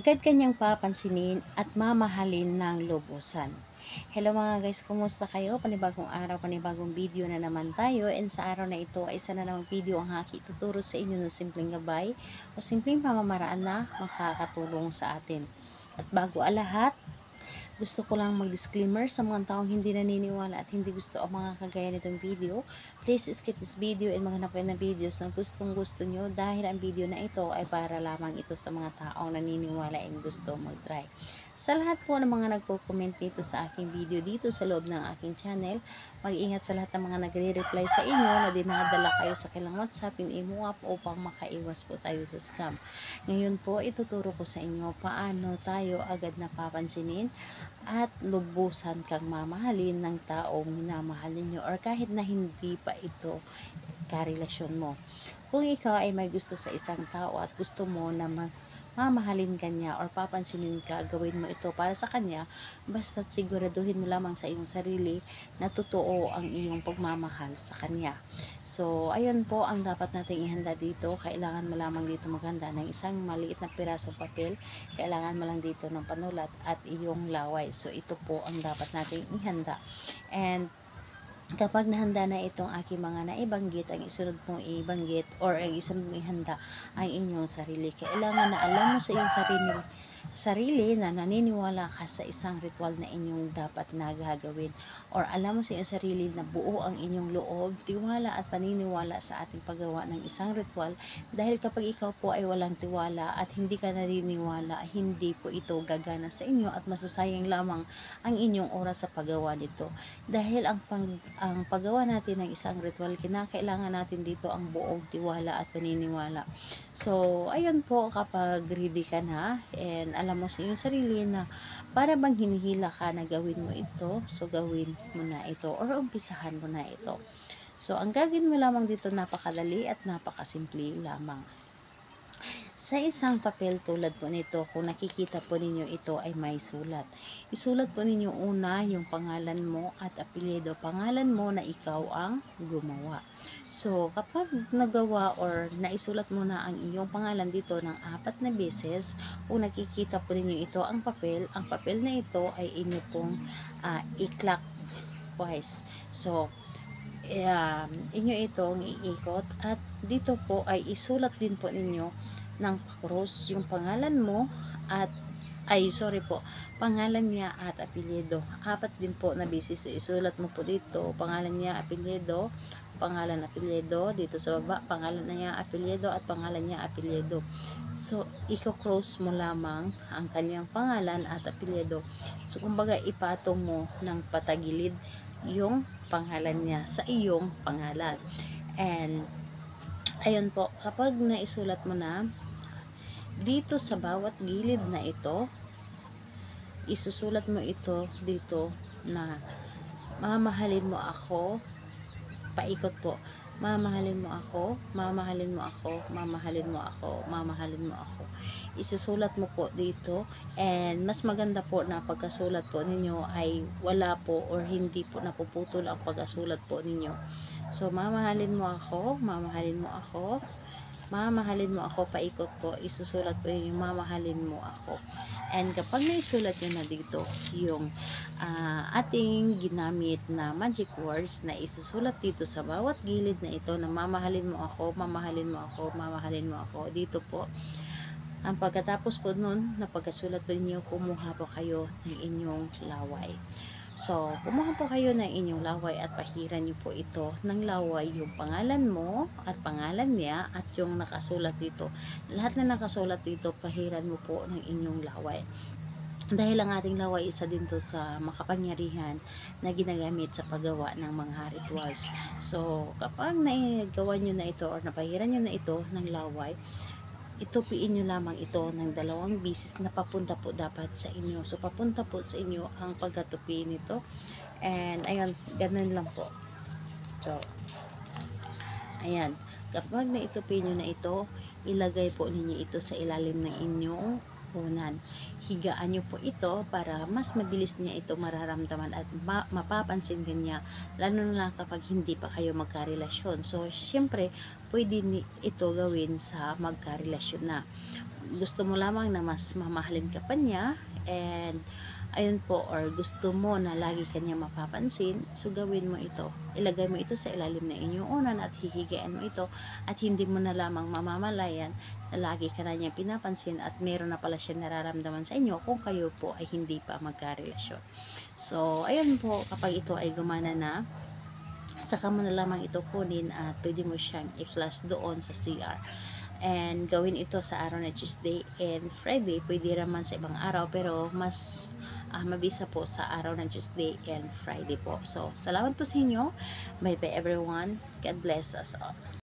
agad kanyang papansinin at mamahalin ng lubusan. Hello mga guys, kumusta kayo? Panibagong araw, panibagong video na naman tayo, and sa araw na ito ay isa na namang video ang haki tuturo sa inyo ng simpleng gabay o simpleng pamamaraan na makakatulong sa atin. At bago ang lahat, gusto ko lang mag-disclaimer sa mga taong hindi naniniwala at hindi gusto ang mga kagaya nitong video. Please skip this video and maghanap kayo ng videos na gustong gusto nyo, dahil ang video na ito ay para lamang ito sa mga taong naniniwala and gusto mag-try. Sa lahat po ng mga nagko-comment dito sa aking video dito sa loob ng aking channel, mag-ingat sa lahat ng mga nagre-reply sa inyo na dinadala kayo sa kilang WhatsApp in imo app upang makaiwas po tayo sa scam. Ngayon po, ituturo ko sa inyo paano tayo agad napapansinin at lubusan kang mamahalin ng taong minamahal ninyo, or kahit na hindi pa ito karelasyon mo. Kung ikaw ay may gusto sa isang tao at gusto mo na mamahalin ka niya or papansinin ka, gawin mo ito para sa kanya, basta't siguraduhin mo lamang sa iyong sarili na totoo ang iyong pagmamahal sa kanya. So, ayun po ang dapat nating ihanda dito. Kailangan mo lamang dito maghanda ng isang maliit na pirasong papel. Kailangan mo lang dito ng panulat at iyong laway. So, ito po ang dapat nating ihanda. And kapag nahanda na itong aking mga naibanggit, ang isunod mong ibanggit or ang isunod mong ihanda ang inyong sarili. Kailangan na alam mo sa iyong sarili na naniniwala ka sa isang ritual na inyong dapat na gagawin, or alam mo sa iyong sarili na buo ang inyong loob, tiwala at paniniwala sa ating paggawa ng isang ritual, dahil kapag ikaw po ay walang tiwala at hindi ka naniniwala, hindi po ito gagana sa inyo at masasayang lamang ang inyong oras sa paggawa nito. Dahil ang paggawa natin ng isang ritual, kinakailangan natin dito ang buong tiwala at paniniwala. So, ayun po, kapag ready ka na and alam mo sa iyong sarili na para bang hinihila ka na gawin mo ito, so gawin mo na ito or umpisahan mo na ito. So, ang gagawin mo lamang dito napakadali at napakasimple lamang. Sa isang papel tulad po nito, kung nakikita po ninyo ito ay may sulat. Isulat po ninyo una yung pangalan mo at apelyido. Pangalan mo na ikaw ang gumawa. So, kapag nagawa or naisulat mo na ang iyong pangalan dito ng 4 na beses, kung nakikita po ninyo ito ang papel na ito ay inyo pong i-clockwise. So, inyo itong iikot at dito po ay isulat din po ninyo ng cross yung pangalan mo at pangalan niya at apelyido. 4 din po na beses. So, isulat mo po dito pangalan niya, apelyido, pangalan, apelyido, dito sa baba pangalan niya, apelyido at pangalan niya, apelyido. So, i-cross mo lamang ang kanyang pangalan at apelyido. So, kumbaga ipatong mo ng patagilid yung pangalan niya sa iyong pangalan. And ayun po, kapag naisulat mo na dito sa bawat gilid na ito, isusulat mo ito dito na mamahalin mo ako, paikot po, mamahalin mo ako, mamahalin mo ako, mamahalin mo ako, mamahalin mo ako. Isusulat mo po dito, and mas maganda po na pagkasulat po ninyo ay wala po or hindi po napuputol ang pagkasulat po ninyo. So, mamahalin mo ako, mamahalin mo ako, mamahalin mo ako, paikot po, isusulat po yung mamahalin mo ako. And kapag naisulat nyo na dito yung ating ginamit na magic words na isusulat dito sa bawat gilid na ito na mamahalin mo ako, mamahalin mo ako, mamahalin mo ako, dito po, ang pagkatapos po nun na pagkasulat po ninyo, kumuha po kayo ng inyong laway. So, kumuha po kayo ng inyong laway at pahiran niyo po ito ng laway yung pangalan mo at pangalan niya at yung nakasulat dito. Lahat na nakasulat dito, pahiran mo po ng inyong laway. Dahil ang ating laway, isa din to sa makapangyarihan na ginagamit sa paggawa ng mga rituals. So, kapag nagawa nyo na ito or napahiran nyo na ito ng laway, itupiin nyo lamang ito ng 2 beses na papunta po dapat sa inyo. So, papunta po sa inyo ang pagkatupi nito. And, ayun, ganun lang po. So, ayan. Kapag naitupi nyo na ito, ilagay po ninyo ito sa ilalim ng inyong unan. Higaan nyo po ito para mas mabilis niya ito mararamdaman at mapapansin din niya, lalo na kapag hindi pa kayo magkarelasyon. So, syempre, pwede ito gawin sa magkarelasyon na. Gusto mo lamang na mas mamahalin ka pa niya, and ayun po, or gusto mo na lagi kanya mapapansin, so gawin mo ito. Ilagay mo ito sa ilalim ng inyong unan at hihigaan mo ito, at hindi mo na lamang mamamalayan na lagi ka na niya pinapansin at meron na pala siya nararamdaman sa inyo kung kayo po ay hindi pa magkarelasyon. So, ayun po, kapag ito ay gumana na, saka mo na lamang ito kunin at pwede mo siyang i-flash doon sa CR. And gawin ito sa araw na Tuesday and Friday. Pwede naman sa ibang araw, pero mas mabisa po sa araw ng Tuesday and Friday po. So, salamat po sa inyo. Bye bye everyone. God bless us all.